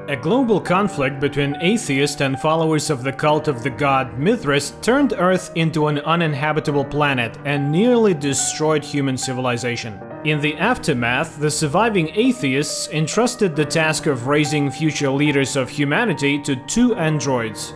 A global conflict between atheists and followers of the cult of the god Mithras turned Earth into an uninhabitable planet and nearly destroyed human civilization. In the aftermath, the surviving atheists entrusted the task of raising future leaders of humanity to two androids.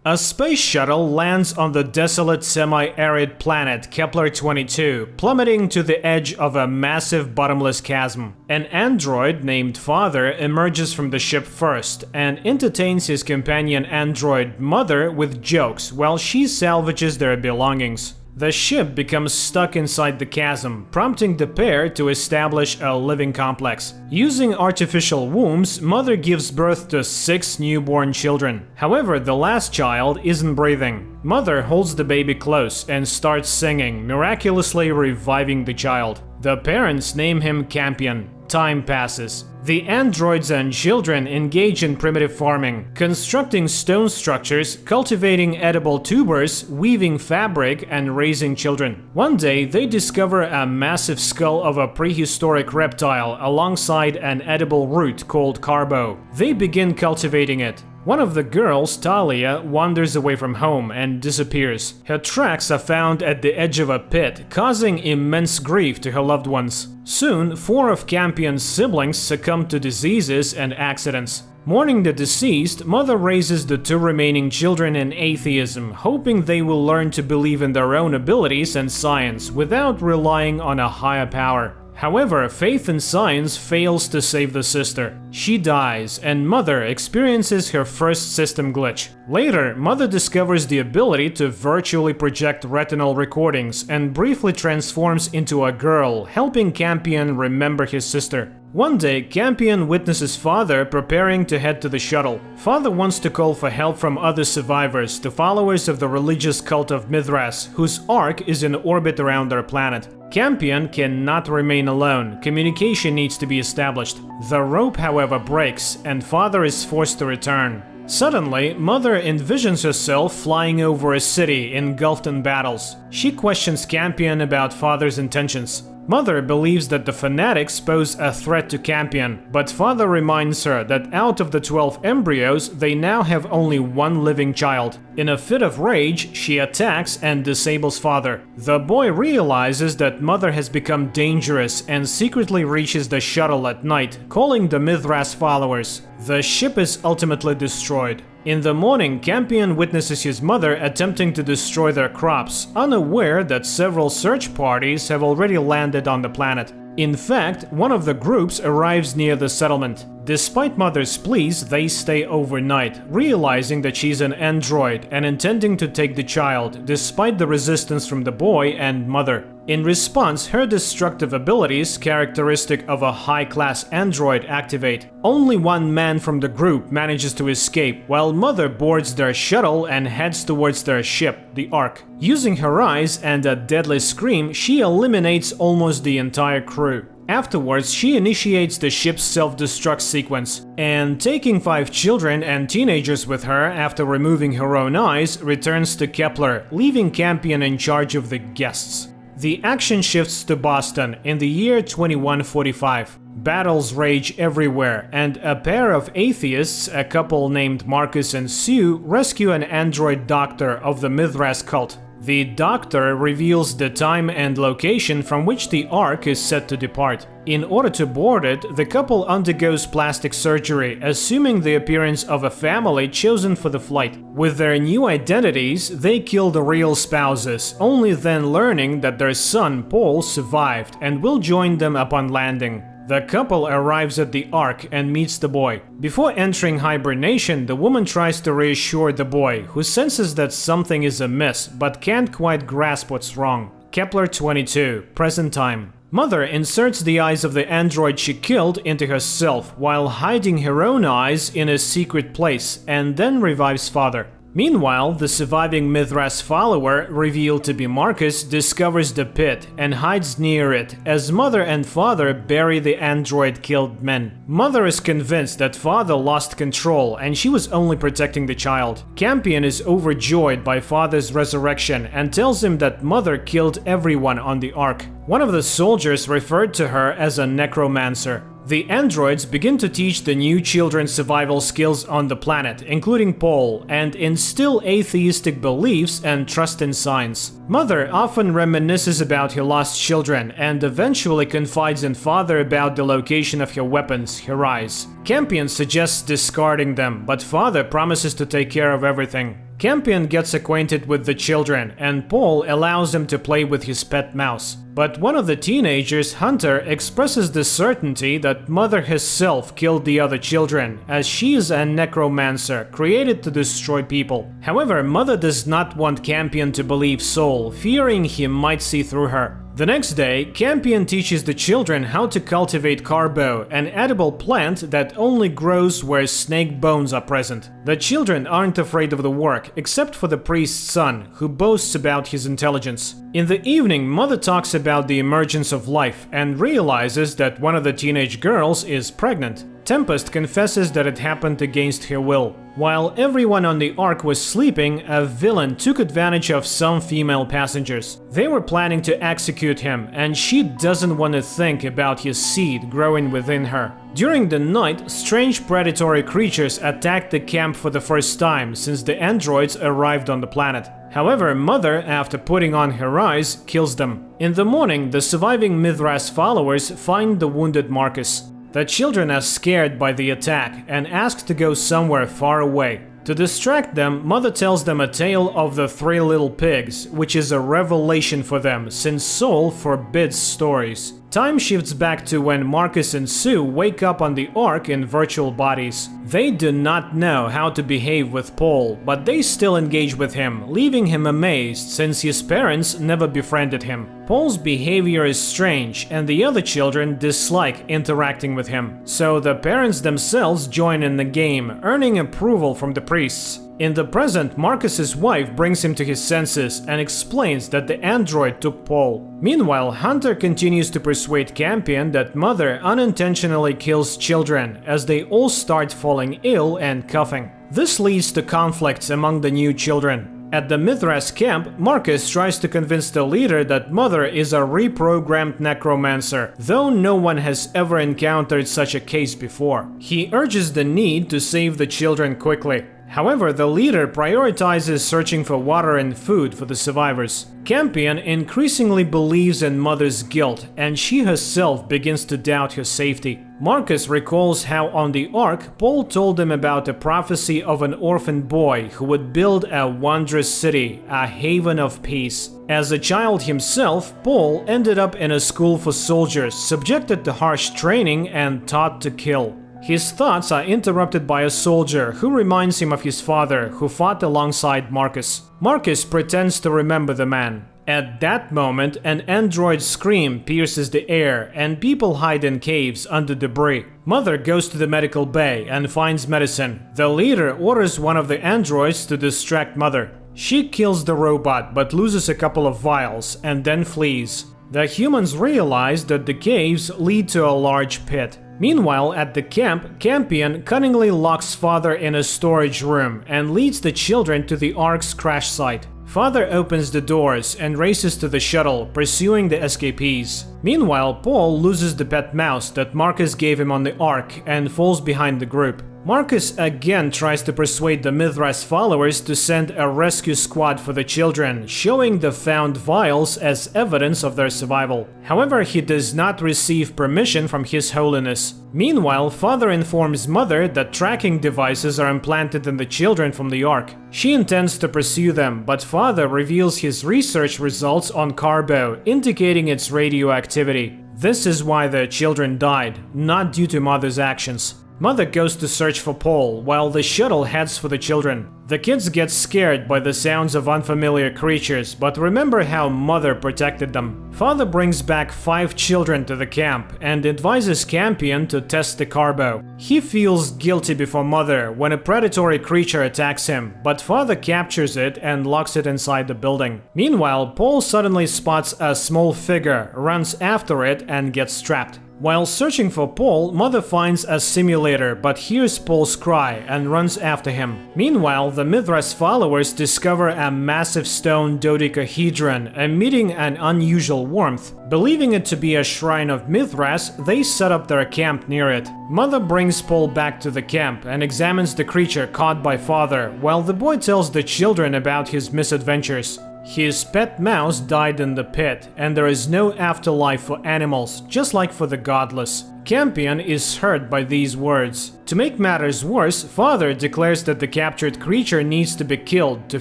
A space shuttle lands on the desolate semi-arid planet Kepler-22, plummeting to the edge of a massive bottomless chasm. An android named Father emerges from the ship first and entertains his companion android Mother with jokes while she salvages their belongings. The ship becomes stuck inside the chasm, prompting the pair to establish a living complex. Using artificial wombs, Mother gives birth to 6 newborn children. However, the last child isn't breathing. Mother holds the baby close and starts singing, miraculously reviving the child. The parents name him Campion. Time passes. The androids and children engage in primitive farming, constructing stone structures, cultivating edible tubers, weaving fabric, and raising children. One day, they discover a massive skull of a prehistoric reptile alongside an edible root called carbo. They begin cultivating it. One of the girls, Talia, wanders away from home and disappears. Her tracks are found at the edge of a pit, causing immense grief to her loved ones. Soon, 4 of Campion's siblings succumb to diseases and accidents. Mourning the deceased, Mother raises the 2 remaining children in atheism, hoping they will learn to believe in their own abilities and science without relying on a higher power. However, faith in science fails to save the sister. She dies, and Mother experiences her first system glitch. Later, Mother discovers the ability to virtually project retinal recordings and briefly transforms into a girl, helping Campion remember his sister. One day, Campion witnesses Father preparing to head to the shuttle. Father wants to call for help from other survivors, the followers of the religious cult of Mithras, whose ark is in orbit around their planet. Campion cannot remain alone. Communication needs to be established. The rope, however, breaks, and Father is forced to return. Suddenly, Mother envisions herself flying over a city engulfed in battles. She questions Campion about Father's intentions. Mother believes that the fanatics pose a threat to Campion, but Father reminds her that out of the 12 embryos, they now have only 1 living child. In a fit of rage, she attacks and disables Father. The boy realizes that Mother has become dangerous and secretly reaches the shuttle at night, calling the Mithras followers. The ship is ultimately destroyed. In the morning, Campion witnesses his mother attempting to destroy their crops, unaware that several search parties have already landed on the planet. In fact, one of the groups arrives near the settlement. Despite Mother's pleas, they stay overnight, realizing that she's an android and intending to take the child, despite the resistance from the boy and Mother. In response, her destructive abilities, characteristic of a high-class android, activate. Only 1 man from the group manages to escape, while Mother boards their shuttle and heads towards their ship, the Ark. Using her eyes and a deadly scream, she eliminates almost the entire crew. Afterwards, she initiates the ship's self-destruct sequence, and taking 5 children and teenagers with her after removing her own eyes, returns to Kepler, leaving Campion in charge of the guests. The action shifts to Boston in the year 2145. Battles rage everywhere, and a pair of atheists, a couple named Marcus and Sue, rescue an android doctor of the Mithras cult. The doctor reveals the time and location from which the Ark is set to depart. In order to board it, the couple undergoes plastic surgery, assuming the appearance of a family chosen for the flight. With their new identities, they kill the real spouses, only then learning that their son, Paul, survived and will join them upon landing. The couple arrives at the Ark and meets the boy. Before entering hibernation, the woman tries to reassure the boy, who senses that something is amiss but can't quite grasp what's wrong. Kepler-22, present time. Mother inserts the eyes of the android she killed into herself while hiding her own eyes in a secret place, and then revives Father. Meanwhile, the surviving Mithras follower, revealed to be Marcus, discovers the pit and hides near it as Mother and Father bury the android-killed men. Mother is convinced that Father lost control and she was only protecting the child. Campion is overjoyed by Father's resurrection and tells him that Mother killed everyone on the Ark. One of the soldiers referred to her as a necromancer. The androids begin to teach the new children survival skills on the planet, including Paul, and instill atheistic beliefs and trust in science. Mother often reminisces about her lost children and eventually confides in Father about the location of her weapons, her eyes. Campion suggests discarding them, but Father promises to take care of everything. Campion gets acquainted with the children, and Paul allows him to play with his pet mouse. But one of the teenagers, Hunter, expresses the certainty that Mother herself killed the other children, as she is a necromancer created to destroy people. However, Mother does not want Campion to believe Soul, fearing he might see through her. The next day, Campion teaches the children how to cultivate carbo, an edible plant that only grows where snake bones are present. The children aren't afraid of the work, except for the priest's son, who boasts about his intelligence. In the evening, Mother talks about the emergence of life and realizes that one of the teenage girls is pregnant. Tempest confesses that it happened against her will. While everyone on the Ark was sleeping, a villain took advantage of some female passengers. They were planning to execute him, and she doesn't want to think about his seed growing within her. During the night, strange predatory creatures attacked the camp for the first time since the androids arrived on the planet. However, Mother, after putting on her eyes, kills them. In the morning, the surviving Mithras followers find the wounded Marcus. The children are scared by the attack and ask to go somewhere far away. To distract them, Mother tells them a tale of the three little pigs, which is a revelation for them since Soul forbids stories. Time shifts back to when Marcus and Sue wake up on the Ark in virtual bodies. They do not know how to behave with Paul, but they still engage with him, leaving him amazed since his parents never befriended him. Paul's behavior is strange, and the other children dislike interacting with him. So the parents themselves join in the game, earning approval from the priests. In the present, Marcus's wife brings him to his senses and explains that the android took Paul. Meanwhile, Hunter continues to persuade Campion that Mother unintentionally kills children, as they all start falling ill and coughing. This leads to conflicts among the new children. At the Mithras camp, Marcus tries to convince the leader that Mother is a reprogrammed necromancer, though no one has ever encountered such a case before. He urges the need to save the children quickly. However, the leader prioritizes searching for water and food for the survivors. Campion increasingly believes in Mother's guilt, and she herself begins to doubt her safety. Marcus recalls how on the Ark, Paul told him about a prophecy of an orphan boy who would build a wondrous city, a haven of peace. As a child himself, Paul ended up in a school for soldiers, subjected to harsh training and taught to kill. His thoughts are interrupted by a soldier who reminds him of his father, who fought alongside Marcus. Marcus pretends to remember the man. At that moment, an android scream pierces the air, and people hide in caves under debris. Mother goes to the medical bay and finds medicine. The leader orders one of the androids to distract Mother. She kills the robot but loses a couple of vials and then flees. The humans realize that the caves lead to a large pit. Meanwhile, at the camp, Campion cunningly locks Father in a storage room and leads the children to the Ark's crash site. Father opens the doors and races to the shuttle, pursuing the escapees. Meanwhile, Paul loses the pet mouse that Marcus gave him on the Ark and falls behind the group. Marcus again tries to persuade the Mithras followers to send a rescue squad for the children, showing the found vials as evidence of their survival. However, he does not receive permission from His Holiness. Meanwhile, Father informs Mother that tracking devices are implanted in the children from the Ark. She intends to pursue them, but Father reveals his research results on carbo, indicating its radioactivity. This is why the children died, not due to Mother's actions. Mother goes to search for Paul, while the shuttle heads for the children. The kids get scared by the sounds of unfamiliar creatures, but remember how Mother protected them. Father brings back 5 children to the camp and advises Campion to test the carbo. He feels guilty before Mother when a predatory creature attacks him, but Father captures it and locks it inside the building. Meanwhile, Paul suddenly spots a small figure, runs after it, and gets trapped. While searching for Paul, Mother finds a simulator but hears Paul's cry and runs after him. Meanwhile, the Mithras followers discover a massive stone dodecahedron emitting an unusual warmth. Believing it to be a shrine of Mithras, they set up their camp near it. Mother brings Paul back to the camp and examines the creature caught by Father, while the boy tells the children about his misadventures. His pet mouse died in the pit, and there is no afterlife for animals, just like for the godless. Campion is hurt by these words. To make matters worse, Father declares that the captured creature needs to be killed to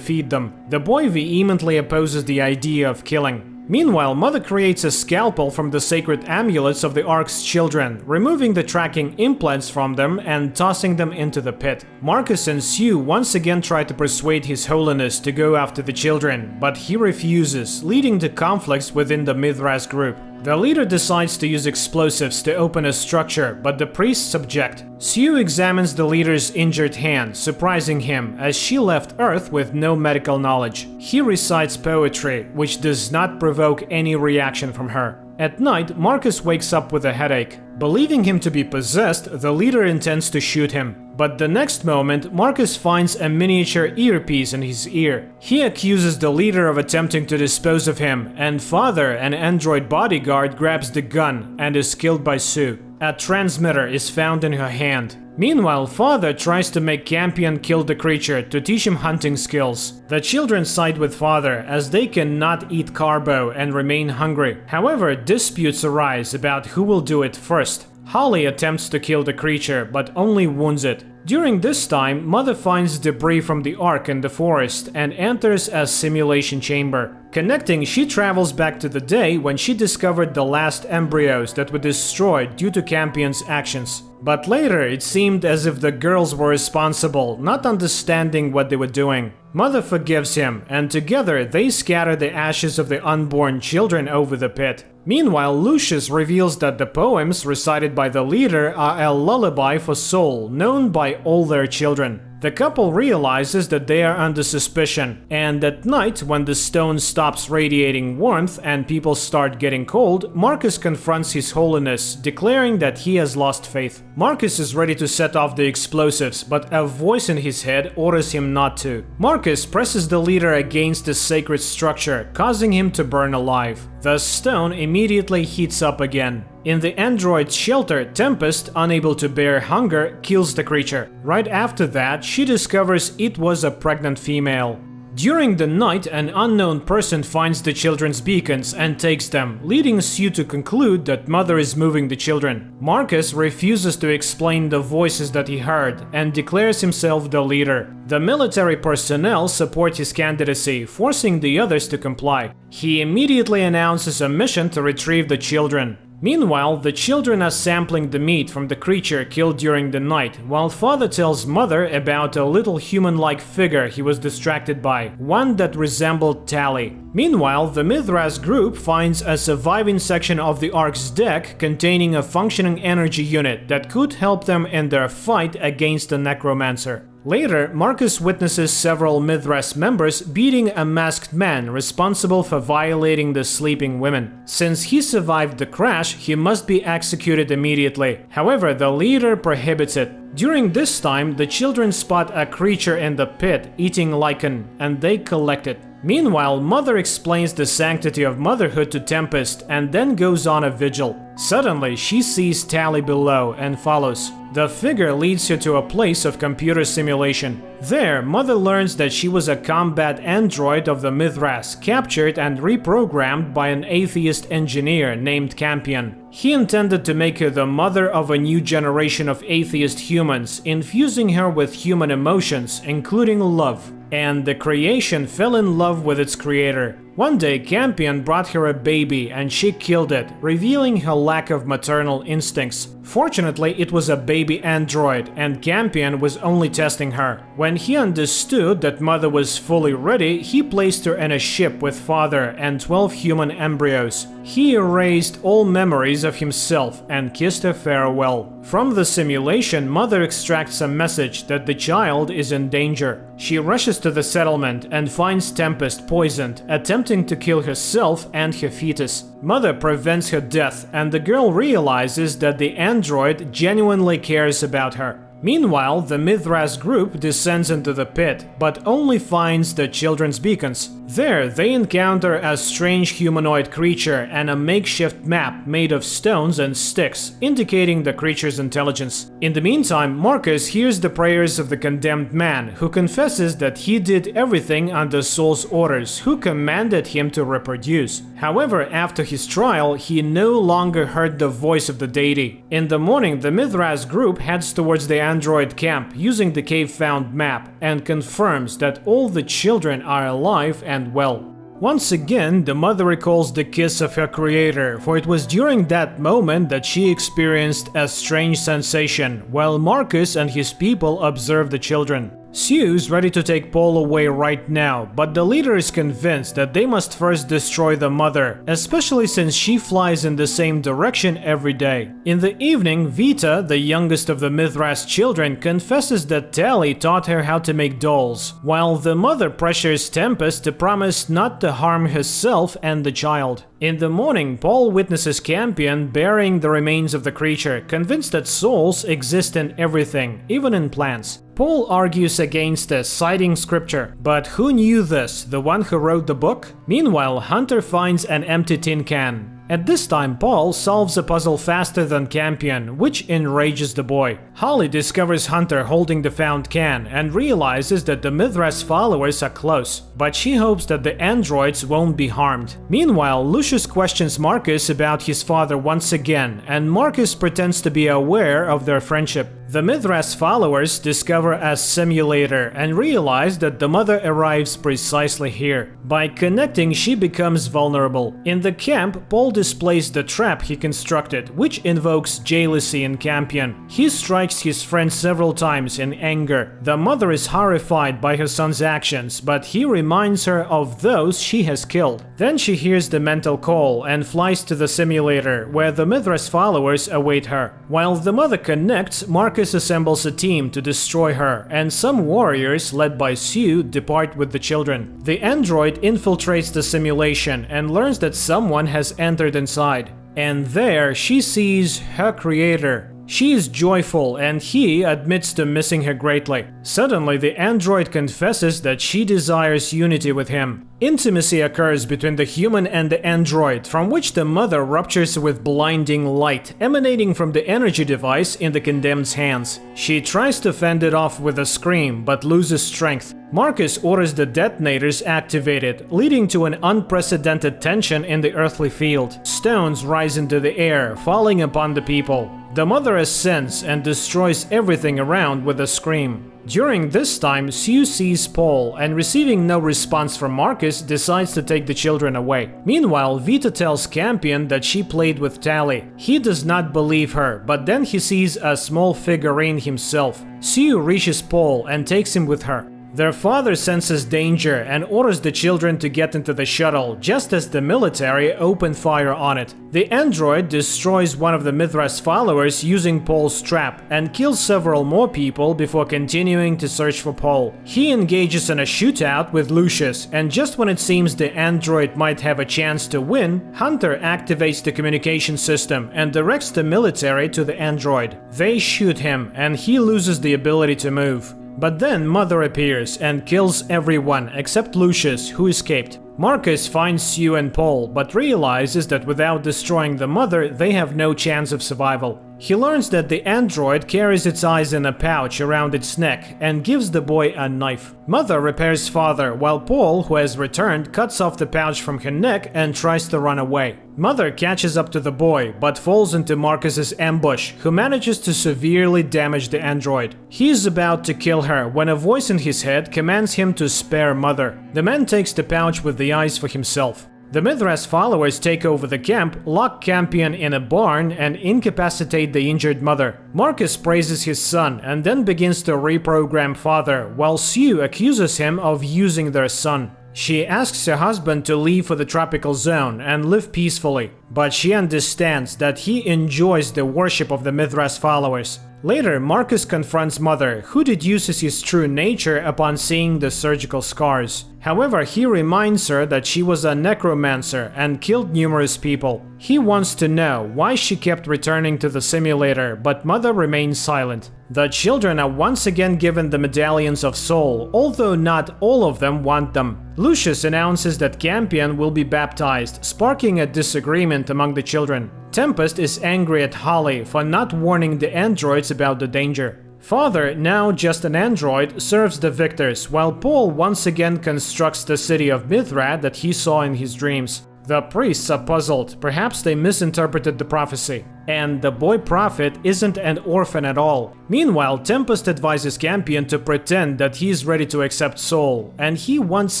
feed them. The boy vehemently opposes the idea of killing. Meanwhile, Mother creates a scalpel from the sacred amulets of the Ark's children, removing the tracking implants from them and tossing them into the pit. Marcus and Sue once again try to persuade His Holiness to go after the children, but he refuses, leading to conflicts within the Mithras group. The leader decides to use explosives to open a structure, but the priests object. Sue examines the leader's injured hand, surprising him, as she left Earth with no medical knowledge. He recites poetry, which does not provoke any reaction from her. At night, Marcus wakes up with a headache. Believing him to be possessed, the leader intends to shoot him. But the next moment, Marcus finds a miniature earpiece in his ear. He accuses the leader of attempting to dispose of him, and Father, an android bodyguard, grabs the gun and is killed by Sue. A transmitter is found in her hand. Meanwhile, Father tries to make Campion kill the creature to teach him hunting skills. The children side with Father, as they cannot eat carbo and remain hungry. However, disputes arise about who will do it first. Holly attempts to kill the creature, but only wounds it. During this time, Mother finds debris from the Ark in the forest and enters a simulation chamber. Connecting, she travels back to the day when she discovered the last embryos that were destroyed due to Campion's actions. But later, it seemed as if the girls were responsible, not understanding what they were doing. Mother forgives him, and together they scatter the ashes of the unborn children over the pit. Meanwhile, Lucius reveals that the poems recited by the leader are a lullaby for Soul, known by all their children. The couple realizes that they are under suspicion, and at night, when the stone stops radiating warmth and people start getting cold, Marcus confronts His Holiness, declaring that he has lost faith. Marcus is ready to set off the explosives, but a voice in his head orders him not to. Marcus presses the leader against the sacred structure, causing him to burn alive. The stone immediately heats up again. In the android's shelter, Tempest, unable to bear hunger, kills the creature. Right after that, she discovers it was a pregnant female. During the night, an unknown person finds the children's beacons and takes them, leading Sue to conclude that Mother is moving the children. Marcus refuses to explain the voices that he heard and declares himself the leader. The military personnel support his candidacy, forcing the others to comply. He immediately announces a mission to retrieve the children. Meanwhile, the children are sampling the meat from the creature killed during the night, while Father tells Mother about a little human-like figure he was distracted by, one that resembled Tally. Meanwhile, the Mithras group finds a surviving section of the Ark's deck containing a functioning energy unit that could help them in their fight against the necromancer. Later, Marcus witnesses several Mithras members beating a masked man responsible for violating the sleeping women. Since he survived the crash, he must be executed immediately. However, the leader prohibits it. During this time, the children spot a creature in the pit eating lichen, and they collect it. Meanwhile, Mother explains the sanctity of motherhood to Tempest and then goes on a vigil. Suddenly, she sees Tally below and follows. The figure leads her to a place of computer simulation. There, Mother learns that she was a combat android of the Mithras, captured and reprogrammed by an atheist engineer named Campion. He intended to make her the mother of a new generation of atheist humans, infusing her with human emotions, including love. And the creation fell in love with its creator. One day, Campion brought her a baby and she killed it, revealing her lack of maternal instincts. Fortunately, it was a baby android, and Campion was only testing her. When he understood that Mother was fully ready, he placed her in a ship with Father and 12 human embryos. He erased all memories of himself and kissed her farewell. From the simulation, Mother extracts a message that the child is in danger. She rushes to the settlement and finds Tempest poisoned, attempting attempting to kill herself and her fetus. Mother prevents her death, and the girl realizes that the android genuinely cares about her. Meanwhile, the Mithras group descends into the pit, but only finds the children's beacons. There, they encounter a strange humanoid creature and a makeshift map made of stones and sticks, indicating the creature's intelligence. In the meantime, Marcus hears the prayers of the condemned man, who confesses that he did everything under Saul's orders, who commanded him to reproduce. However, after his trial, he no longer heard the voice of the deity. In the morning, the Mithras group heads towards the android camp using the cave-found map and confirms that all the children are alive and well. Once again, the mother recalls the kiss of her creator, for it was during that moment that she experienced a strange sensation, while Marcus and his people observe the children. Sue's ready to take Paul away right now, but the leader is convinced that they must first destroy the mother, especially since she flies in the same direction every day. In the evening, Vita, the youngest of the Mithras children, confesses that Tally taught her how to make dolls, while the mother pressures Tempest to promise not to harm herself and the child. In the morning, Paul witnesses Campion burying the remains of the creature, convinced that souls exist in everything, even in plants. Paul argues against this, citing scripture. But who knew this? The one who wrote the book? Meanwhile, Hunter finds an empty tin can. At this time, Paul solves a puzzle faster than Campion, which enrages the boy. Holly discovers Hunter holding the found can and realizes that the Mithras followers are close, but she hopes that the androids won't be harmed. Meanwhile, Lucius questions Marcus about his father once again, and Marcus pretends to be aware of their friendship. The Mithras followers discover a simulator and realize that the mother arrives precisely here. By connecting, she becomes vulnerable. In the camp, Paul displays the trap he constructed, which invokes jealousy in Campion. He strikes his friend several times in anger. The mother is horrified by her son's actions, but he reminds her of those she has killed. Then she hears the mental call and flies to the simulator, where the Mithras followers await her. While the mother connects, Marcus assembles a team to destroy her, and some warriors, led by Sue, depart with the children. The android infiltrates the simulation and learns that someone has entered inside. And there she sees her creator. She is joyful, and he admits to missing her greatly. Suddenly, the android confesses that she desires unity with him. Intimacy occurs between the human and the android, from which the mother ruptures with blinding light, emanating from the energy device in the condemned's hands. She tries to fend it off with a scream, but loses strength. Marcus orders the detonators activated, leading to an unprecedented tension in the earthly field. Stones rise into the air, falling upon the people. The mother ascends and destroys everything around with a scream. During this time, Sue sees Paul, and receiving no response from Marcus, decides to take the children away. Meanwhile, Vita tells Campion that she played with Tally. He does not believe her, but then he sees a small figurine himself. Sue reaches Paul and takes him with her. Their father senses danger and orders the children to get into the shuttle, just as the military open fire on it. The android destroys one of the Mithras followers using Paul's trap and kills several more people before continuing to search for Paul. He engages in a shootout with Lucius, and just when it seems the android might have a chance to win, Hunter activates the communication system and directs the military to the android. They shoot him, and he loses the ability to move. But then Mother appears and kills everyone except Lucius, who escaped. Marcus finds Sue and Paul, but realizes that without destroying the mother, they have no chance of survival. He learns that the android carries its eyes in a pouch around its neck and gives the boy a knife. Mother repairs father, while Paul, who has returned, cuts off the pouch from her neck and tries to run away. Mother catches up to the boy, but falls into Marcus's ambush, who manages to severely damage the android. He is about to kill her when a voice in his head commands him to spare Mother. The man takes the pouch with the eyes for himself. The Mithras followers take over the camp, lock Campion in a barn, and incapacitate the injured mother. Marcus praises his son and then begins to reprogram father, while Sue accuses him of using their son. She asks her husband to leave for the tropical zone and live peacefully. but she understands that he enjoys the worship of the Mithras followers. Later, Marcus confronts Mother, who deduces his true nature upon seeing the surgical scars. However, he reminds her that she was a necromancer and killed numerous people. He wants to know why she kept returning to the simulator, but Mother remains silent. The children are once again given the medallions of soul, although not all of them want them. Lucius announces that Campion will be baptized, sparking a disagreement among the children. Tempest is angry at Holly for not warning the androids about the danger. Father, now just an android, serves the victors, while Paul once again constructs the city of Mithras that he saw in his dreams. The priests are puzzled, perhaps they misinterpreted the prophecy. And the boy prophet isn't an orphan at all. Meanwhile, Tempest advises Campion to pretend that he is ready to accept Soul, and he once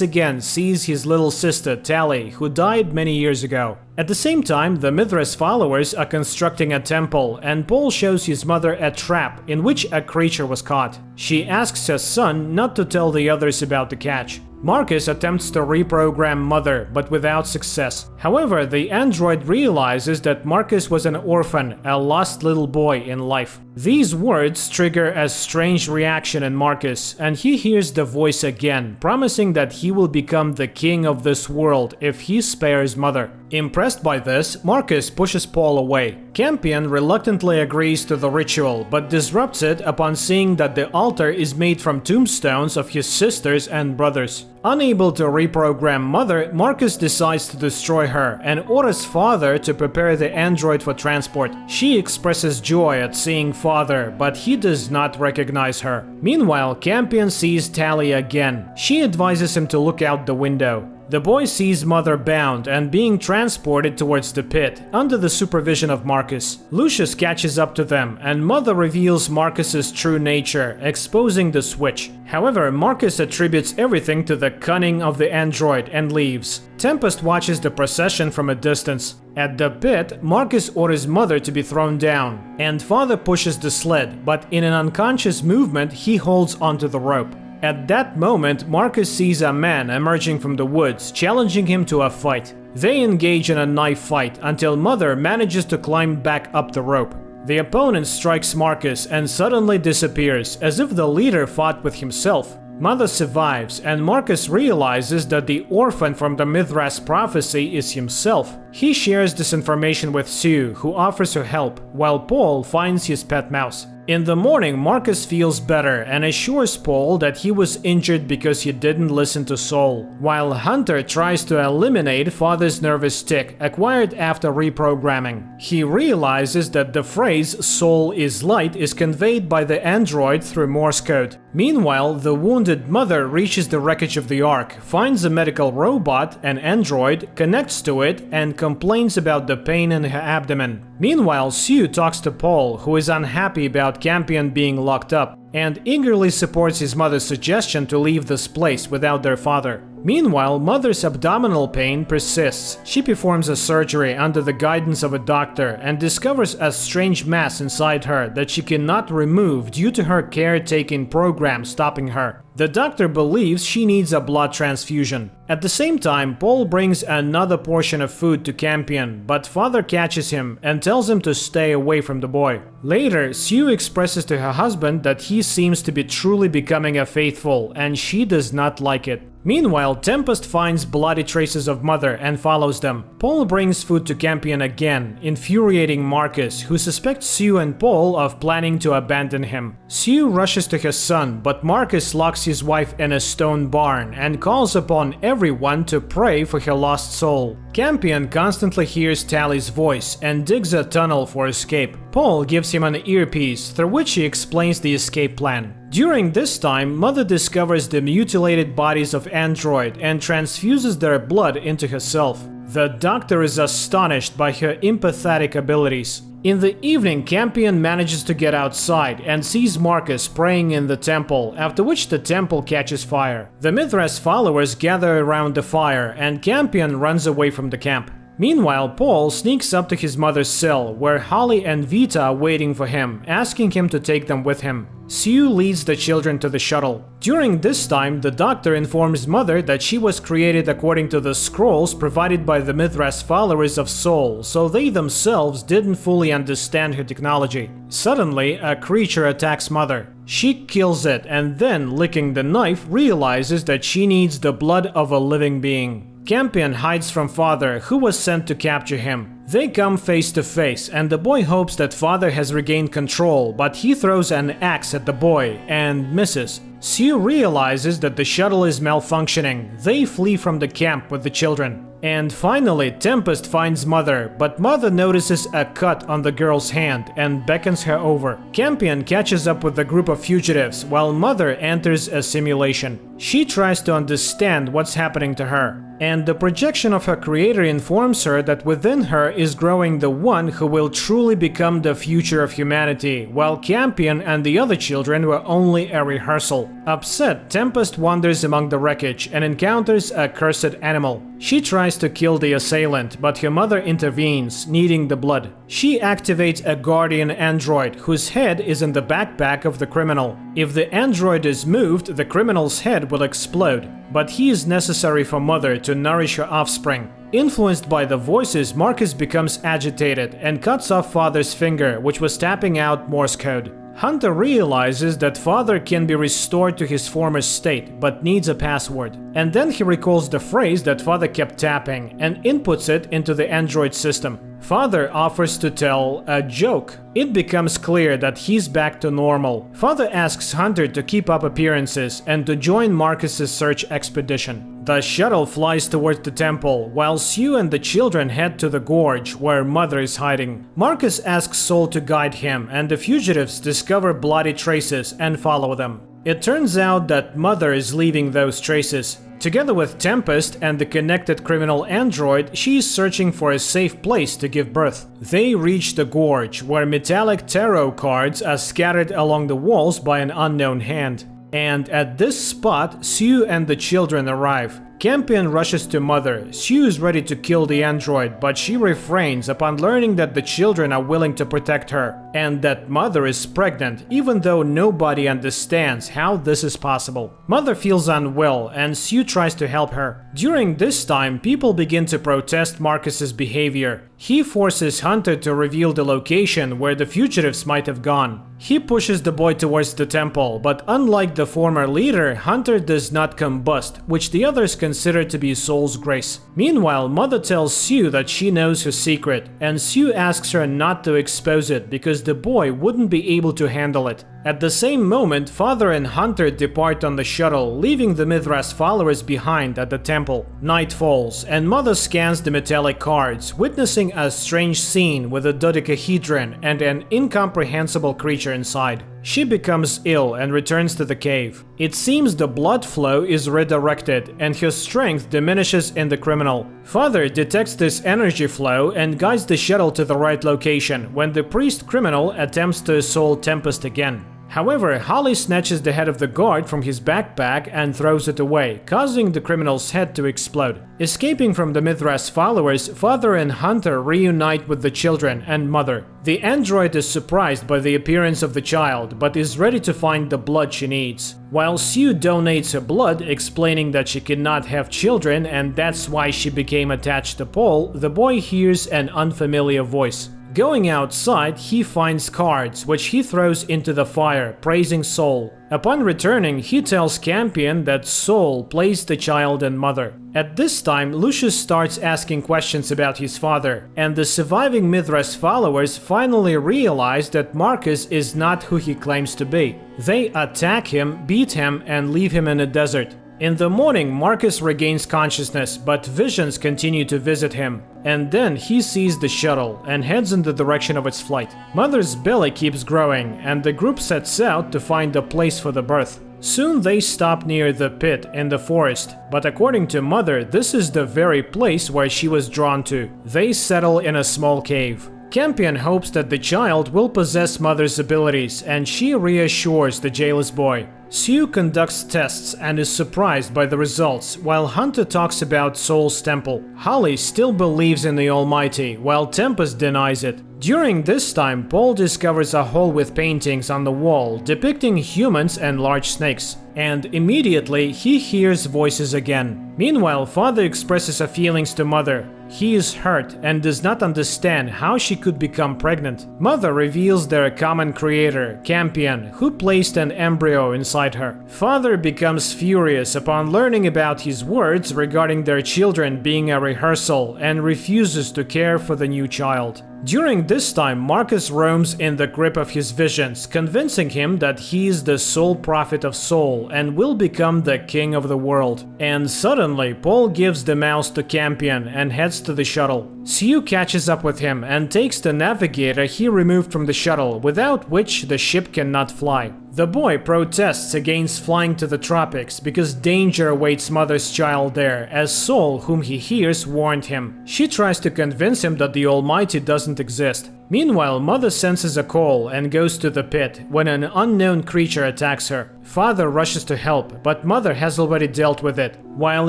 again sees his little sister Tally, who died many years ago. At the same time, the Mithras followers are constructing a temple, and Paul shows his mother a trap in which a creature was caught. She asks her son not to tell the others about the catch. Marcus attempts to reprogram Mother, but without success. However, the android realizes that Marcus was an orphan, a lost little boy in life. These words trigger a strange reaction in Marcus, and he hears the voice again, promising that he will become the king of this world if he spares Mother. Impressed by this, Marcus pushes Paul away. Campion reluctantly agrees to the ritual, but disrupts it upon seeing that the altar is made from tombstones of his sisters and brothers. Unable to reprogram Mother, Marcus decides to destroy her and orders Father to prepare the android for transport. She expresses joy at seeing Father, but he does not recognize her. Meanwhile, Campion sees Tally again. She advises him to look out the window. The boy sees Mother bound and being transported towards the pit, under the supervision of Marcus. Lucius catches up to them, and Mother reveals Marcus's true nature, exposing the switch. However, Marcus attributes everything to the cunning of the android and leaves. Tempest watches the procession from a distance. At the pit, Marcus orders Mother to be thrown down, and Father pushes the sled, but in an unconscious movement, he holds onto the rope. At that moment, Marcus sees a man emerging from the woods, challenging him to a fight. They engage in a knife fight until Mother manages to climb back up the rope. The opponent strikes Marcus and suddenly disappears, as if the leader fought with himself. Mother survives, and Marcus realizes that the orphan from the Mithras prophecy is himself. He shares this information with Sue, who offers her help, while Paul finds his pet mouse. In the morning, Marcus feels better and assures Paul that he was injured because he didn't listen to Soul, while Hunter tries to eliminate Father's nervous tic acquired after reprogramming. He realizes that the phrase "Soul is light" is conveyed by the android through Morse code. Meanwhile, the wounded Mother reaches the wreckage of the Ark, finds a medical robot, an android, connects to it, and complains about the pain in her abdomen. Meanwhile, Sue talks to Paul, who is unhappy about Campion being locked up, and eagerly supports his mother's suggestion to leave this place without their father. Meanwhile, Mother's abdominal pain persists. She performs a surgery under the guidance of a doctor and discovers a strange mass inside her that she cannot remove due to her caretaking program stopping her. The doctor believes she needs a blood transfusion. At the same time, Paul brings another portion of food to Campion, but Father catches him and tells him to stay away from the boy. Later, Sue expresses to her husband that he seems to be truly becoming a faithful, and she does not like it. Meanwhile, Tempest finds bloody traces of Mother and follows them. Paul brings food to Campion again, infuriating Marcus, who suspects Sue and Paul of planning to abandon him. Sue rushes to her son, but Marcus locks his wife in a stone barn and calls upon everyone to pray for her lost soul. Campion constantly hears Tally's voice and digs a tunnel for escape. Paul gives him an earpiece through which he explains the escape plan. During this time, Mother discovers the mutilated bodies of android and transfuses their blood into herself. The doctor is astonished by her empathetic abilities. In the evening, Campion manages to get outside and sees Marcus praying in the temple, after which the temple catches fire. The Mithras followers gather around the fire and Campion runs away from the camp. Meanwhile, Paul sneaks up to his mother's cell, where Holly and Vita are waiting for him, asking him to take them with him. Sue leads the children to the shuttle. During this time, the doctor informs Mother that she was created according to the scrolls provided by the Mithras followers of Soul, so they themselves didn't fully understand her technology. Suddenly, a creature attacks Mother. She kills it and then, licking the knife, realizes that she needs the blood of a living being. Campion hides from Father, who was sent to capture him. They come face to face, and the boy hopes that Father has regained control, but he throws an axe at the boy and misses. Sue realizes that the shuttle is malfunctioning. They flee from the camp with the children. And finally, Tempest finds Mother, but Mother notices a cut on the girl's hand and beckons her over. Campion catches up with the group of fugitives, while Mother enters a simulation. She tries to understand what's happening to her, and the projection of her creator informs her that within her is growing the one who will truly become the future of humanity, while Campion and the other children were only a rehearsal. Upset, Tempest wanders among the wreckage and encounters a cursed animal. She tries to kill the assailant, but her mother intervenes, needing the blood. She activates a guardian android, whose head is in the backpack of the criminal. If the android is moved, the criminal's head will explode, but he is necessary for Mother to nourish her offspring. Influenced by the voices, Marcus becomes agitated and cuts off Father's finger, which was tapping out Morse code. Hunter realizes that Father can be restored to his former state, but needs a password. And then he recalls the phrase that Father kept tapping and inputs it into the android system. Father offers to tell a joke. It becomes clear that he's back to normal. Father asks Hunter to keep up appearances and to join Marcus's search expedition. The shuttle flies towards the temple, while Sue and the children head to the gorge, where Mother is hiding. Marcus asks Soul to guide him, and the fugitives discover bloody traces and follow them. It turns out that Mother is leaving those traces. Together with Tempest and the connected criminal android, she is searching for a safe place to give birth. They reach the gorge, where metallic tarot cards are scattered along the walls by an unknown hand. And at this spot, Sue and the children arrive. Campion rushes to Mother. Sue is ready to kill the android, but she refrains upon learning that the children are willing to protect her, and that Mother is pregnant, even though nobody understands how this is possible. Mother feels unwell, and Sue tries to help her. During this time, people begin to protest Marcus's behavior. He forces Hunter to reveal the location where the fugitives might have gone. He pushes the boy towards the temple, but unlike the former leader, Hunter does not combust, which the others consider to be Soul's grace. Meanwhile, Mother tells Sue that she knows her secret, and Sue asks her not to expose it because the boy wouldn't be able to handle it. At the same moment, Father and Hunter depart on the shuttle, leaving the Mithras followers behind at the temple. Night falls, and Mother scans the metallic cards, witnessing a strange scene with a dodecahedron and an incomprehensible creature inside. She becomes ill and returns to the cave. It seems the blood flow is redirected, and her strength diminishes in the criminal. Father detects this energy flow and guides the shuttle to the right location when the priest criminal attempts to assault Tempest again. However, Holly snatches the head of the guard from his backpack and throws it away, causing the criminal's head to explode. Escaping from the Mithras followers, Father and Hunter reunite with the children and Mother. The android is surprised by the appearance of the child, but is ready to find the blood she needs. While Sue donates her blood, explaining that she cannot have children and that's why she became attached to Paul, the boy hears an unfamiliar voice. Going outside, he finds cards, which he throws into the fire, praising Soul. Upon returning, he tells Campion that Soul plays the child and Mother. At this time, Lucius starts asking questions about his father, and the surviving Mithras followers finally realize that Marcus is not who he claims to be. They attack him, beat him, and leave him in a desert. In the morning, Marcus regains consciousness, but visions continue to visit him. And then he sees the shuttle and heads in the direction of its flight. Mother's belly keeps growing, and the group sets out to find a place for the birth. Soon they stop near the pit in the forest, but according to Mother, this is the very place where she was drawn to. They settle in a small cave. Campion hopes that the child will possess Mother's abilities, and she reassures the jailers boy. Sue conducts tests and is surprised by the results, while Hunter talks about Soul's Temple. Holly still believes in the Almighty, while Tempest denies it. During this time, Paul discovers a hole with paintings on the wall depicting humans and large snakes, and immediately he hears voices again. Meanwhile, Father expresses her feelings to Mother. He is hurt and does not understand how she could become pregnant. Mother reveals their common creator, Campion, who placed an embryo inside her. Father becomes furious upon learning about his words regarding their children being a rehearsal and refuses to care for the new child. During this time, Marcus roams in the grip of his visions, convincing him that he is the sole prophet of Soul and will become the king of the world. And suddenly, Paul gives the mouse to Campion and heads to the shuttle. Sue catches up with him and takes the navigator he removed from the shuttle, without which the ship cannot fly. The boy protests against flying to the tropics because danger awaits Mother's child there, as Soul, whom he hears, warned him. She tries to convince him that the Almighty doesn't exist. Meanwhile, Mother senses a call and goes to the pit when an unknown creature attacks her. Father rushes to help, but Mother has already dealt with it. While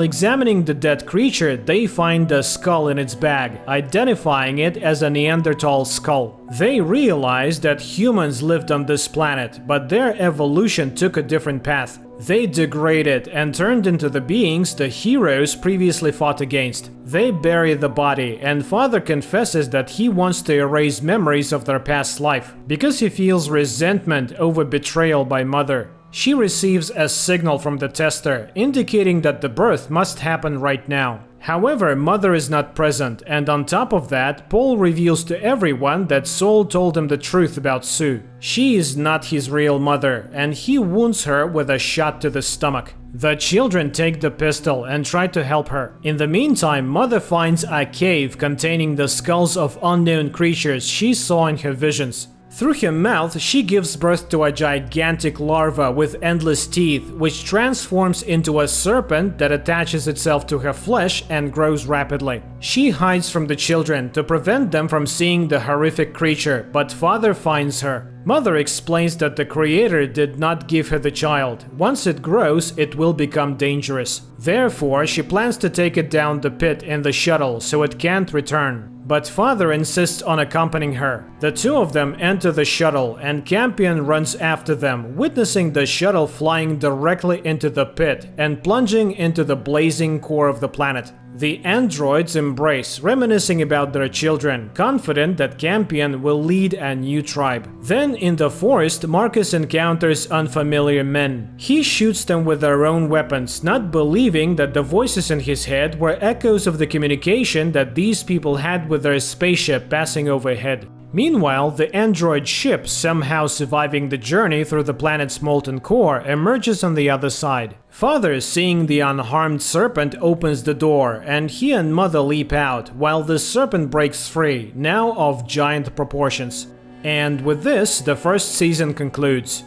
examining the dead creature, they find a skull in its bag, identifying it as a Neanderthal skull. They realize that humans lived on this planet, but their evolution took a different path. They degraded and turned into the beings the heroes previously fought against. They bury the body, and Father confesses that he wants to erase memories of their past life, because he feels resentment over betrayal by Mother. She receives a signal from the tester, indicating that the birth must happen right now. However, Mother is not present, and on top of that, Paul reveals to everyone that Soul told him the truth about Sue. She is not his real mother, and he wounds her with a shot to the stomach. The children take the pistol and try to help her. In the meantime, Mother finds a cave containing the skulls of unknown creatures she saw in her visions. Through her mouth, she gives birth to a gigantic larva with endless teeth, which transforms into a serpent that attaches itself to her flesh and grows rapidly. She hides from the children to prevent them from seeing the horrific creature, but Father finds her. Mother explains that the Creator did not give her the child. Once it grows, it will become dangerous. Therefore, she plans to take it down the pit in the shuttle so it can't return. But Father insists on accompanying her. The two of them enter the shuttle, and Campion runs after them, witnessing the shuttle flying directly into the pit and plunging into the blazing core of the planet. The androids embrace, reminiscing about their children, confident that Campion will lead a new tribe. Then, in the forest, Marcus encounters unfamiliar men. He shoots them with their own weapons, not believing that the voices in his head were echoes of the communication that these people had with their spaceship passing overhead. Meanwhile, the android ship, somehow surviving the journey through the planet's molten core, emerges on the other side. Father, seeing the unharmed serpent, opens the door, and he and Mother leap out, while the serpent breaks free, now of giant proportions. And with this, the first season concludes.